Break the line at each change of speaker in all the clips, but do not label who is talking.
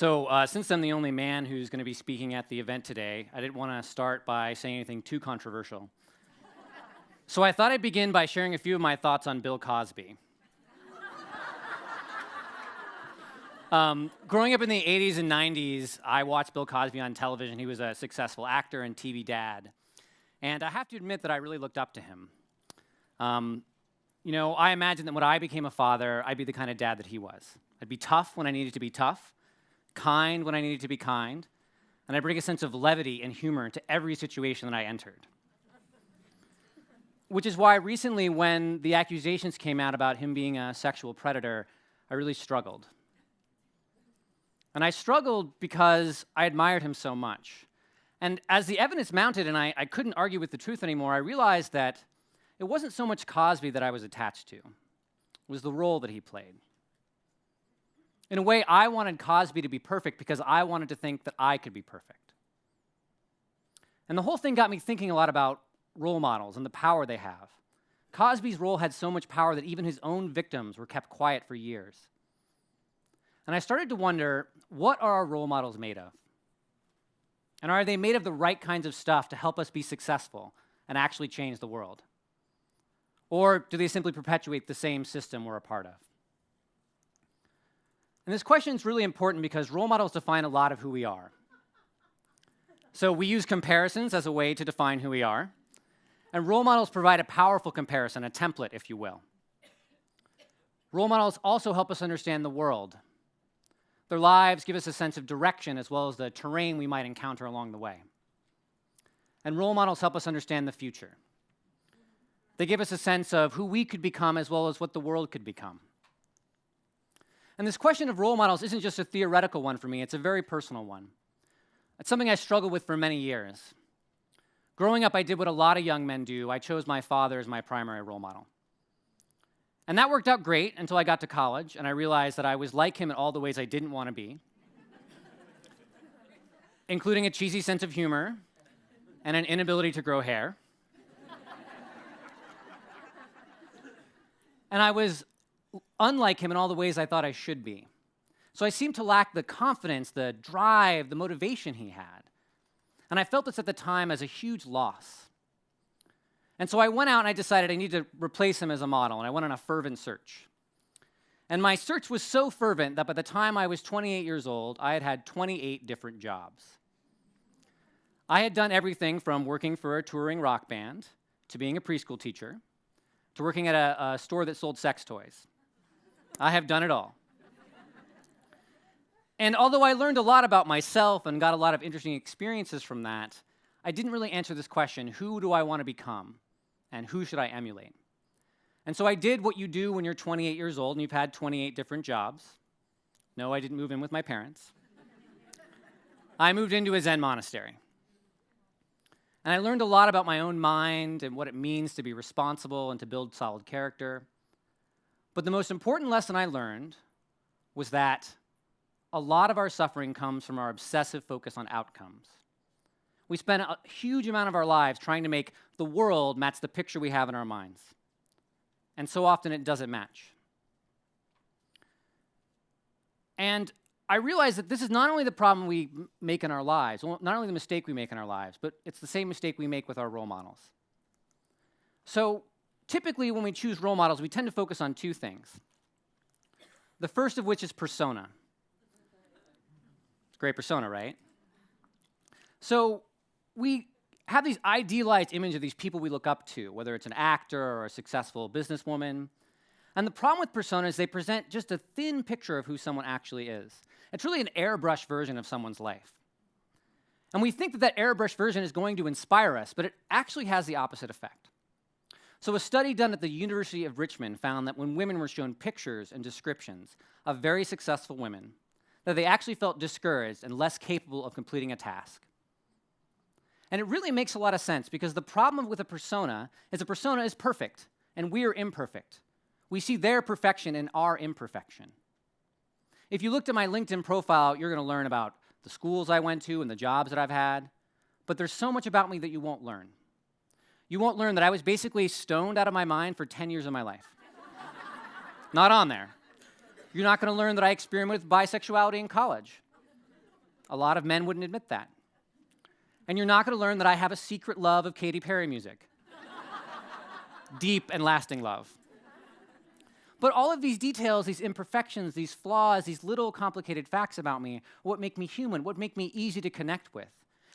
Since I'm the only man who's going to be speaking at the event today, I didn't want to start by saying anything too controversial. So I thought I'd begin by sharing a few of my thoughts on Bill Cosby. Growing up in the 80s and 90s, I watched Bill Cosby on television. He was a successful actor and TV dad. And I have to admit that I really looked up to him. I imagined that when I became a father, I'd be the kind of dad that he was. I'd be tough when I needed to be tough, kind when I needed to be kind, and I'd bring a sense of levity and humor into every situation that I entered. Which is why recently, when the accusations came out about him being a sexual predator, I really struggled. And I struggled because I admired him so much. And as the evidence mounted and I couldn't argue with the truth anymore, I realized that it wasn't so much Cosby that I was attached to. It was the role that he played. In a way, I wanted Cosby to be perfect because I wanted to think that I could be perfect. And the whole thing got me thinking a lot about role models and the power they have. Cosby's role had so much power that even his own victims were kept quiet for years. And I started to wonder, what are our role models made of? And are they made of the right kinds of stuff to help us be successful and actually change the world? Or do they simply perpetuate the same system we're a part of? And this question is really important because role models define a lot of who we are. So we use comparisons as a way to define who we are. And role models provide a powerful comparison, a template, if you will. Role models also help us understand the world. Their lives give us a sense of direction as well as the terrain we might encounter along the way. And role models help us understand the future. They give us a sense of who we could become as well as what the world could become. And this question of role models isn't just a theoretical one for me, it's a very personal one. It's something I struggled with for many years. Growing up, I did what a lot of young men do. I chose my father as my primary role model. And that worked out great until I got to college, and I realized that I was like him in all the ways I didn't want to be, including a cheesy sense of humor and an inability to grow hair. And I was unlike him in all the ways I thought I should be. So I seemed to lack the confidence, the drive, the motivation he had. And I felt this at the time as a huge loss. And so I went out and I decided I need to replace him as a model, and I went on a fervent search. And my search was so fervent that by the time I was 28 years old, I had had 28 different jobs. I had done everything from working for a touring rock band, to being a preschool teacher, to working at a store that sold sex toys. I have done it all. And although I learned a lot about myself and got a lot of interesting experiences from that, I didn't really answer this question, who do I want to become? And who should I emulate? And so I did what you do when you're 28 years old and you've had 28 different jobs. No, I didn't move in with my parents. I moved into a Zen monastery. And I learned a lot about my own mind and what it means to be responsible and to build solid character. But the most important lesson I learned was that a lot of our suffering comes from our obsessive focus on outcomes. We spend a huge amount of our lives trying to make the world match the picture we have in our minds. And so often it doesn't match. And I realize that this is not only the problem we make in our lives, not only the mistake we make in our lives, but it's the same mistake we make with our role models. So typically when we choose role models, we tend to focus on two things. The first of which is persona. It's a great persona, right? So we have these idealized images of these people we look up to, whether it's an actor or a successful businesswoman. And the problem with personas is they present just a thin picture of who someone actually is. It's really an airbrush version of someone's life. And we think that that airbrush version is going to inspire us, but it actually has the opposite effect. So a study done at the University of Richmond found that when women were shown pictures and descriptions of very successful women, that they actually felt discouraged and less capable of completing a task. And it really makes a lot of sense because the problem with a persona is perfect and we are imperfect. We see their perfection in our imperfection. If you looked at my LinkedIn profile, you're going to learn about the schools I went to and the jobs that I've had, but there's so much about me that you won't learn. You won't learn that I was basically stoned out of my mind for 10 years of my life. Not on there. You're not going to learn that I experimented with bisexuality in college. A lot of men wouldn't admit that. And you're not going to learn that I have a secret love of Katy Perry music. Deep and lasting love. But all of these details, these imperfections, these flaws, these little complicated facts about me, what make me human, what make me easy to connect with.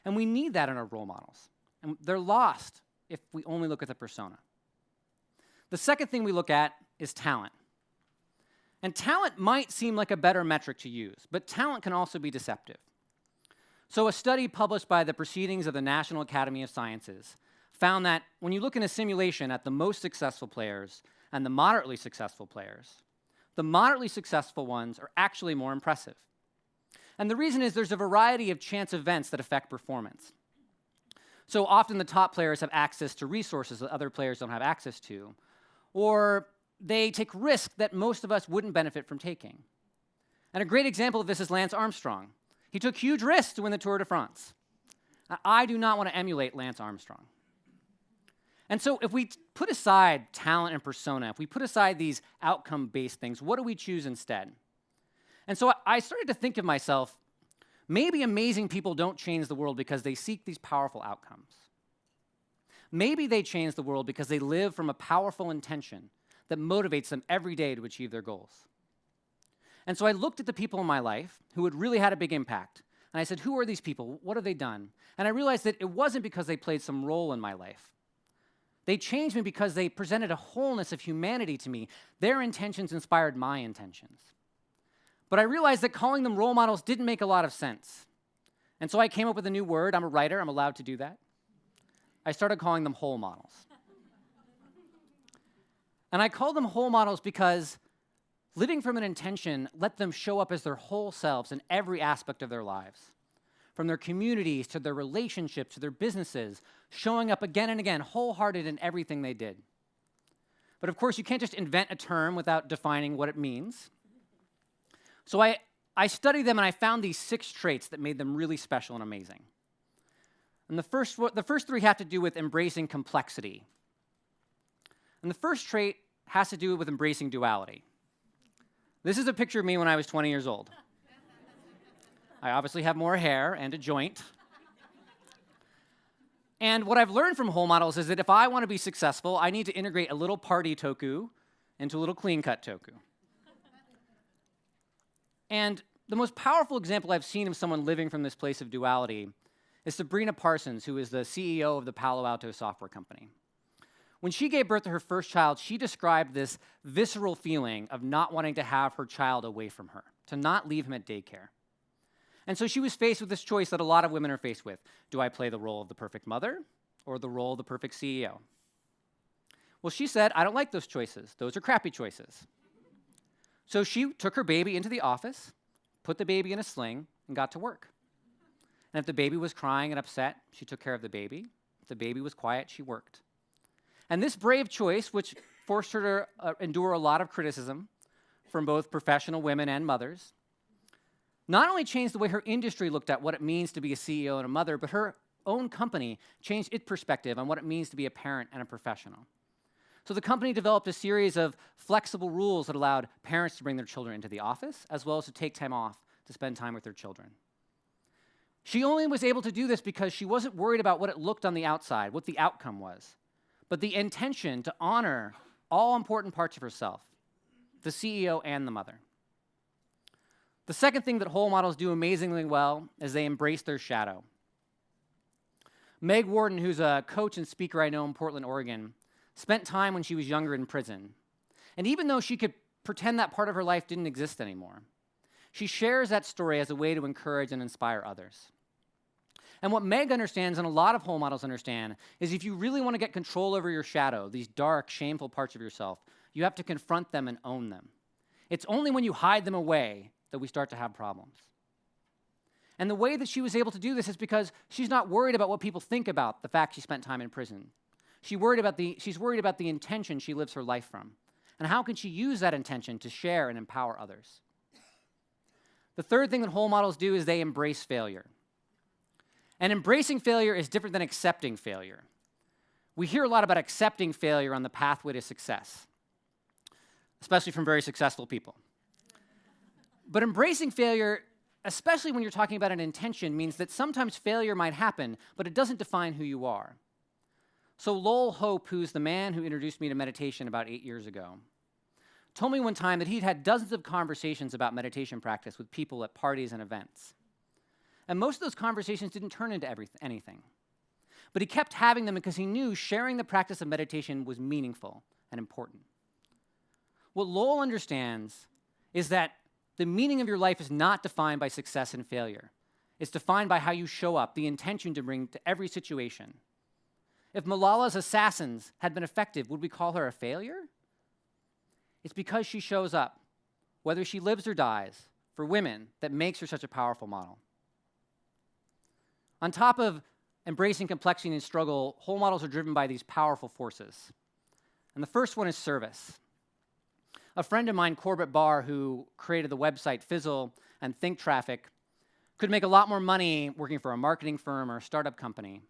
And we need that in our role models. And they're lost if we only look at the persona. The second thing we look at is talent. And talent might seem like a better metric to use, but talent can also be deceptive. So a study published by the Proceedings of the National Academy of Sciences found that when you look in a simulation at the most successful players and the moderately successful players, the moderately successful ones are actually more impressive. And the reason is there's a variety of chance events that affect performance. So often the top players have access to resources that other players don't have access to, or they take risks that most of us wouldn't benefit from taking. And a great example of this is Lance Armstrong. He took huge risks to win the Tour de France. I do not want to emulate Lance Armstrong. And so if we put aside talent and persona, if we put aside these outcome-based things, what do we choose instead? And so I started to think of myself, maybe amazing people don't change the world because they seek these powerful outcomes. Maybe they change the world because they live from a powerful intention that motivates them every day to achieve their goals. And so I looked at the people in my life who had really had a big impact, and I said, who are these people? What have they done? And I realized that it wasn't because they played some role in my life. They changed me because they presented a wholeness of humanity to me. Their intentions inspired my intentions. But I realized that calling them role models didn't make a lot of sense. And so I came up with a new word. I'm a writer. I'm allowed to do that. I started calling them whole models. And I call them whole models because living from an intention let them show up as their whole selves in every aspect of their lives. From their communities to their relationships to their businesses, showing up again and again, wholehearted in everything they did. But of course, you can't just invent a term without defining what it means. So I studied them and I found these 6 traits that made them really special and amazing. And the first 3 have to do with embracing complexity. And the first trait has to do with embracing duality. This is a picture of me when I was 20 years old. I obviously have more hair and a joint. And what I've learned from whole models is that if I want to be successful, I need to integrate a little party Toku into a little clean-cut Toku. And the most powerful example I've seen of someone living from this place of duality is Sabrina Parsons, who is the CEO of the Palo Alto software company. When she gave birth to her first child, she described this visceral feeling of not wanting to have her child away from her, to not leave him at daycare. And so she was faced with this choice that a lot of women are faced with. Do I play the role of the perfect mother or the role of the perfect CEO? Well, she said, I don't like those choices. Those are crappy choices. So she took her baby into the office, put the baby in a sling, and got to work. And if the baby was crying and upset, she took care of the baby. If the baby was quiet, she worked. And this brave choice, which forced her to endure a lot of criticism from both professional women and mothers, not only changed the way her industry looked at what it means to be a CEO and a mother, but her own company changed its perspective on what it means to be a parent and a professional. So the company developed a series of flexible rules that allowed parents to bring their children into the office, as well as to take time off to spend time with their children. She only was able to do this because she wasn't worried about what it looked on the outside, what the outcome was, but the intention to honor all important parts of herself, the CEO and the mother. The second thing that whole models do amazingly well is they embrace their shadow. Meg Warden, who's a coach and speaker I know in Portland, Oregon, spent time when she was younger in prison. And even though she could pretend that part of her life didn't exist anymore, she shares that story as a way to encourage and inspire others. And what Meg understands, and a lot of whole models understand, is if you really want to get control over your shadow, these dark, shameful parts of yourself, you have to confront them and own them. It's only when you hide them away that we start to have problems. And the way that she was able to do this is because she's not worried about what people think about the fact she spent time in prison. She's worried about the intention she lives her life from. And how can she use that intention to share and empower others? The third thing that whole models do is they embrace failure. And embracing failure is different than accepting failure. We hear a lot about accepting failure on the pathway to success, especially from very successful people. But embracing failure especially when you're talking about an intention, means that sometimes failure might happen, but it doesn't define who you are. So Lowell Hope, who's the man who introduced me to meditation about 8 years ago, told me one time that he'd had dozens of conversations about meditation practice with people at parties and events. And most of those conversations didn't turn into anything. But he kept having them because he knew sharing the practice of meditation was meaningful and important. What Lowell understands is that the meaning of your life is not defined by success and failure. It's defined by how you show up, the intention to bring to every situation. If Malala's assassins had been effective, would we call her a failure? It's because she shows up, whether she lives or dies, for women that makes her such a powerful model. On top of embracing complexity and struggle, whole models are driven by these powerful forces. And the first one is service. A friend of mine, Corbett Barr, who created the website Fizzle and Think Traffic, could make a lot more money working for a marketing firm or a startup company.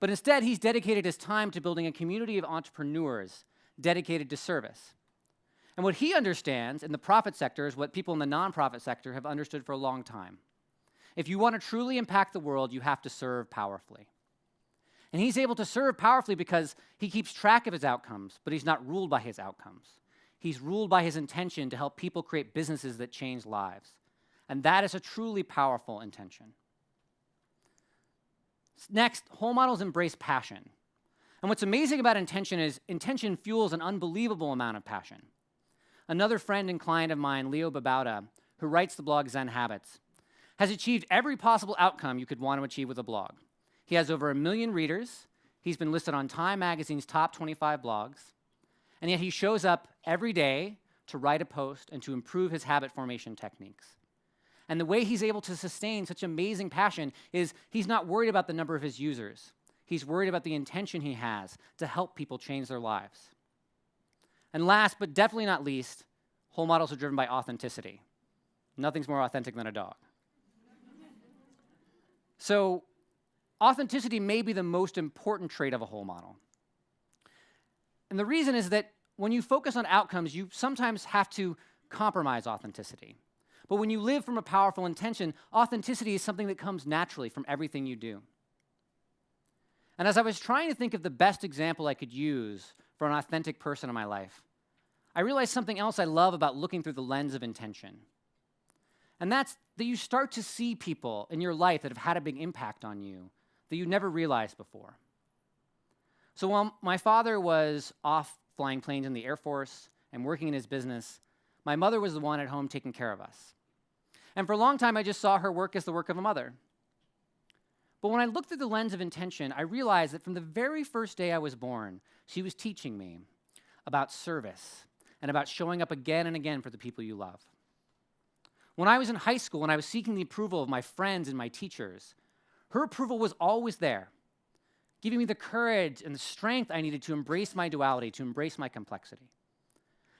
But instead, he's dedicated his time to building a community of entrepreneurs dedicated to service. And what he understands in the profit sector is what people in the nonprofit sector have understood for a long time. If you want to truly impact the world, you have to serve powerfully. And he's able to serve powerfully because he keeps track of his outcomes, but he's not ruled by his outcomes. He's ruled by his intention to help people create businesses that change lives. And that is a truly powerful intention. Next, whole models embrace passion. And what's amazing about intention is intention fuels an unbelievable amount of passion. Another friend and client of mine, Leo Babauta, who writes the blog Zen Habits, has achieved every possible outcome you could want to achieve with a blog. He has over 1 million readers. He's been listed on Time Magazine's top 25 blogs. And yet he shows up every day to write a post and to improve his habit formation techniques. And the way he's able to sustain such amazing passion is he's not worried about the number of his users. He's worried about the intention he has to help people change their lives. And last, but definitely not least, whole models are driven by authenticity. Nothing's more authentic than a dog. So authenticity may be the most important trait of a whole model. And the reason is that when you focus on outcomes, you sometimes have to compromise authenticity. But when you live from a powerful intention, authenticity is something that comes naturally from everything you do. And as I was trying to think of the best example I could use for an authentic person in my life, I realized something else I love about looking through the lens of intention. And that's that you start to see people in your life that have had a big impact on you that you never realized before. So while my father was off flying planes in the Air Force and working in his business, my mother was the one at home taking care of us. And for a long time, I just saw her work as the work of a mother. But when I looked through the lens of intention, I realized that from the very first day I was born, she was teaching me about service and about showing up again and again for the people you love. When I was in high school and I was seeking the approval of my friends and my teachers, her approval was always there, giving me the courage and the strength I needed to embrace my duality, to embrace my complexity.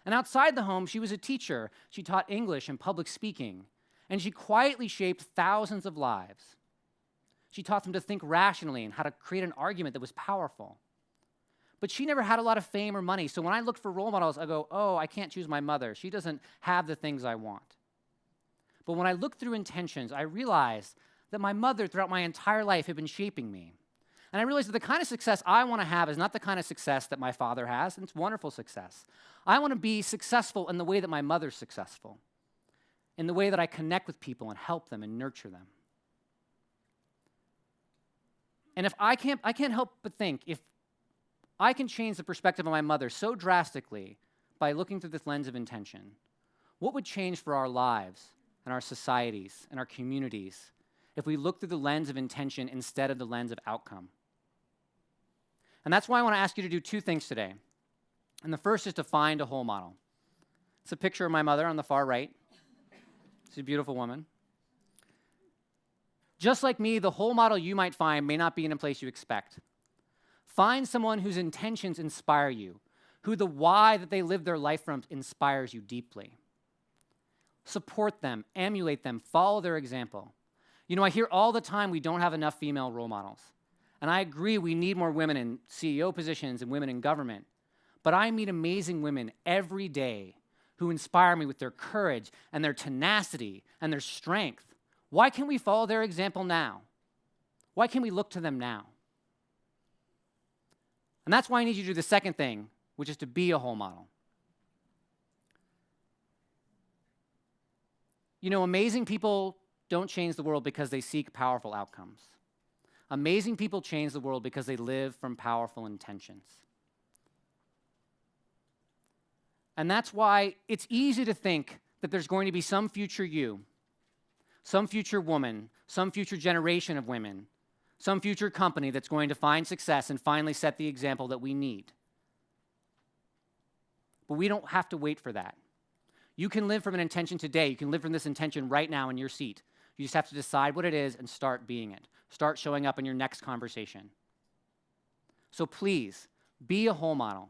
And outside the home, she was a teacher. She taught English and public speaking, and she quietly shaped thousands of lives. She taught them to think rationally and how to create an argument that was powerful. But she never had a lot of fame or money, so when I looked for role models, I go, oh, I can't choose my mother. She doesn't have the things I want. But when I looked through intentions, I realized that my mother, throughout my entire life, had been shaping me. And I realized that the kind of success I want to have is not the kind of success that my father has, and it's wonderful success. I want to be successful in the way that my mother's successful, in the way that I connect with people and help them and nurture them. And if I can't help but think, if I can change the perspective of my mother so drastically by looking through this lens of intention, what would change for our lives and our societies and our communities if we look through the lens of intention instead of the lens of outcome? And that's why I want to ask you to do 2 things today. And the first is to find a whole model. It's a picture of my mother on the far right. She's a beautiful woman. Just like me, the whole model you might find may not be in a place you expect. Find someone whose intentions inspire you, who the why that they live their life from inspires you deeply. Support them, emulate them, follow their example. You know, I hear all the time we don't have enough female role models. And I agree we need more women in CEO positions and women in government. But I meet amazing women every day who inspire me with their courage and their tenacity and their strength. Why can't we follow their example now? Why can't we look to them now? And that's why I need you to do the second thing, which is to be a role model. You know, amazing people don't change the world because they seek powerful outcomes. Amazing people change the world because they live from powerful intentions. And that's why it's easy to think that there's going to be some future you, some future woman, some future generation of women, some future company that's going to find success and finally set the example that we need. But we don't have to wait for that. You can live from an intention today. You can live from this intention right now in your seat. You just have to decide what it is and start being it. Start showing up in your next conversation. So please, be a role model.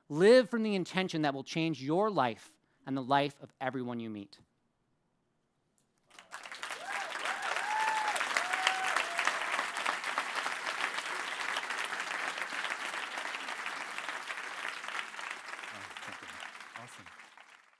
Live from the intention that will change your life and the life of everyone you meet.